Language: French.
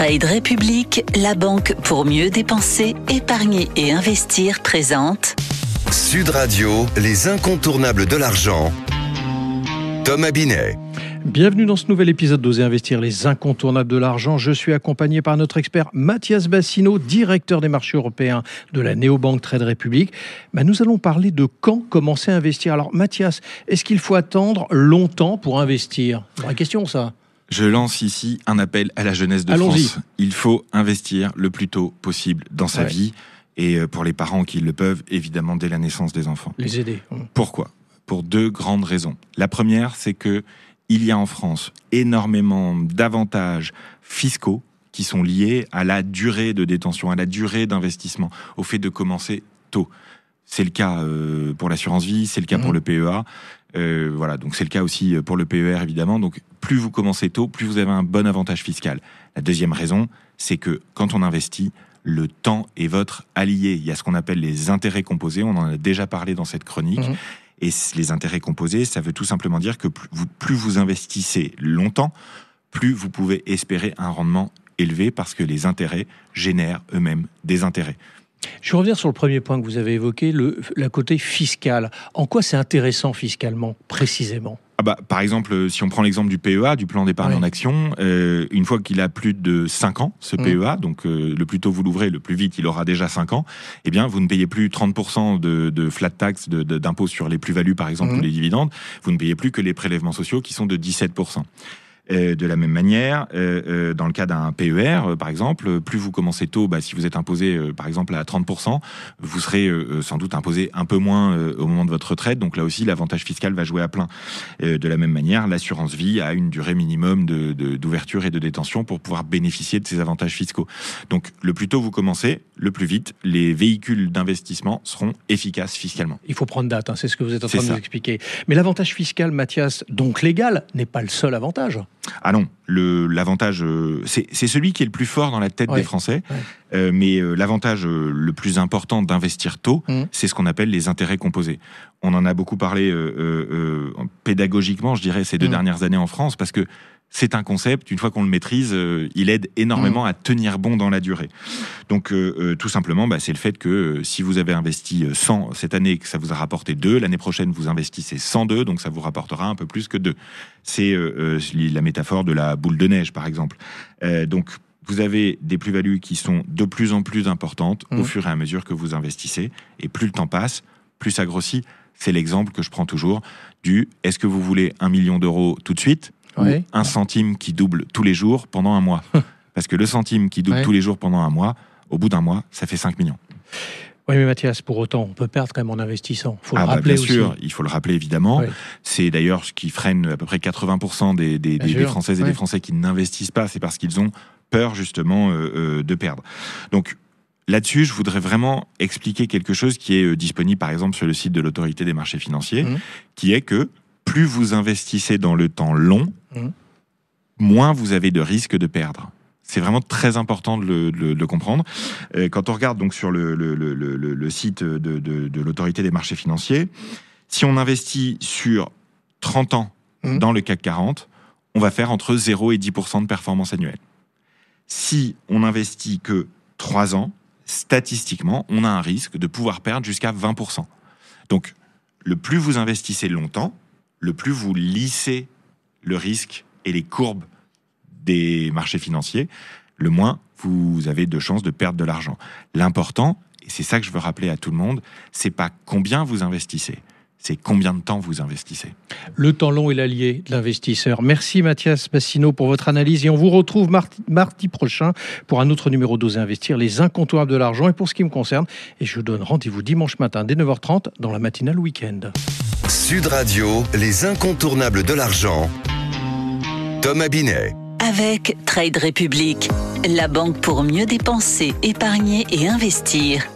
Trade République, la banque pour mieux dépenser, épargner et investir présente Sud Radio, les incontournables de l'argent. Thomas Binet. Bienvenue dans ce nouvel épisode d'Oser investir, les incontournables de l'argent. Je suis accompagné par notre expert Mathias Bassino, directeur des marchés européens de la néobanque Trade République. Nous allons parler de quand commencer à investir. Alors Mathias, est-ce qu'il faut attendre longtemps pour investir ? C'est une question ça. Je lance ici un appel à la jeunesse de Allons-y. France. Il faut investir le plus tôt possible dans sa vie et pour les parents qui le peuvent, évidemment dès la naissance des enfants. Les aider. Pourquoi ? Pour deux grandes raisons. La première, c'est que il y a en France énormément d'avantages fiscaux qui sont liés à la durée de détention, à la durée d'investissement, au fait de commencer tôt. C'est le cas pour l'assurance vie, c'est le cas pour le PEA. Voilà, donc c'est le cas aussi pour le PER évidemment. Donc plus vous commencez tôt, plus vous avez un bon avantage fiscal. La deuxième raison, c'est que quand on investit, le temps est votre allié. Il y a ce qu'on appelle les intérêts composés. On en a déjà parlé dans cette chronique. Et les intérêts composés, ça veut tout simplement dire que plus vous investissez longtemps, plus vous pouvez espérer un rendement élevé parce que les intérêts génèrent eux-mêmes des intérêts. Je vais revenir sur le premier point que vous avez évoqué, la côté fiscal. En quoi c'est intéressant fiscalement, précisément ? Par exemple, si on prend l'exemple du PEA, du plan d'épargne en action, une fois qu'il a plus de 5 ans, ce PEA, donc le plus tôt vous l'ouvrez, le plus vite il aura déjà 5 ans, eh bien vous ne payez plus 30% de flat tax, d'impôt sur les plus-values par exemple, ou les dividendes, vous ne payez plus que les prélèvements sociaux qui sont de 17%. De la même manière, dans le cas d'un PER, par exemple, plus vous commencez tôt, si vous êtes imposé, par exemple, à 30%, vous serez sans doute imposé un peu moins au moment de votre retraite. Donc là aussi, l'avantage fiscal va jouer à plein. De la même manière, l'assurance vie a une durée minimum d'ouverture et de détention pour pouvoir bénéficier de ces avantages fiscaux. Donc le plus tôt vous commencez, le plus vite, les véhicules d'investissement seront efficaces fiscalement. Il faut prendre date, c'est ce que vous êtes en train de nous expliquer. Mais l'avantage fiscal, Mathias, donc légal, n'est pas le seul avantage. Ah non, l'avantage, c'est celui qui est le plus fort dans la tête des Français, mais l'avantage le plus important d'investir tôt, c'est ce qu'on appelle les intérêts composés. On en a beaucoup parlé pédagogiquement, je dirais, ces 2 dernières années en France, parce que c'est un concept, une fois qu'on le maîtrise, il aide énormément à tenir bon dans la durée. Donc tout simplement, c'est le fait que si vous avez investi 100 cette année et que ça vous a rapporté 2, l'année prochaine vous investissez 102, donc ça vous rapportera un peu plus que 2. C'est la métaphore de la boule de neige par exemple. Donc vous avez des plus-values qui sont de plus en plus importantes au fur et à mesure que vous investissez, et plus le temps passe, plus ça grossit. C'est l'exemple que je prends toujours du « est-ce que vous voulez 1 million d'euros tout de suite ?» ou 1 centime qui double tous les jours pendant un mois. Parce que le centime qui double tous les jours pendant un mois, au bout d'un mois, ça fait 5 millions. Oui, mais Mathias, pour autant, on peut perdre quand même en investissant. Il faut le rappeler bien aussi. Sûr, il faut le rappeler évidemment. Oui. C'est d'ailleurs ce qui freine à peu près 80% des Françaises et des Français qui n'investissent pas. C'est parce qu'ils ont peur justement de perdre. Donc là-dessus, je voudrais vraiment expliquer quelque chose qui est disponible par exemple sur le site de l'Autorité des marchés financiers, qui est que plus vous investissez dans le temps long, moins vous avez de risques de perdre. C'est vraiment très important de le comprendre. Quand on regarde donc sur le site de l'Autorité des marchés financiers, si on investit sur 30 ans dans le CAC 40, on va faire entre 0 et 10% de performance annuelle. Si on investit que 3 ans, statistiquement, on a un risque de pouvoir perdre jusqu'à 20%. Donc, le plus vous investissez longtemps, le plus vous lissez le risque et les courbes des marchés financiers, le moins vous avez de chances de perdre de l'argent. L'important, et c'est ça que je veux rappeler à tout le monde, c'est pas combien vous investissez, c'est combien de temps vous investissez. Le temps long est l'allié de l'investisseur. Merci Mathias Bassino pour votre analyse, et on vous retrouve mardi prochain pour un autre numéro d'Oser investir, les incontournables de l'argent. Et pour ce qui me concerne, et je vous donne rendez-vous dimanche matin dès 9h30 dans la matinale week-end. Sud Radio, les incontournables de l'argent. Thomas Binet. Avec Trade République, la banque pour mieux dépenser, épargner et investir.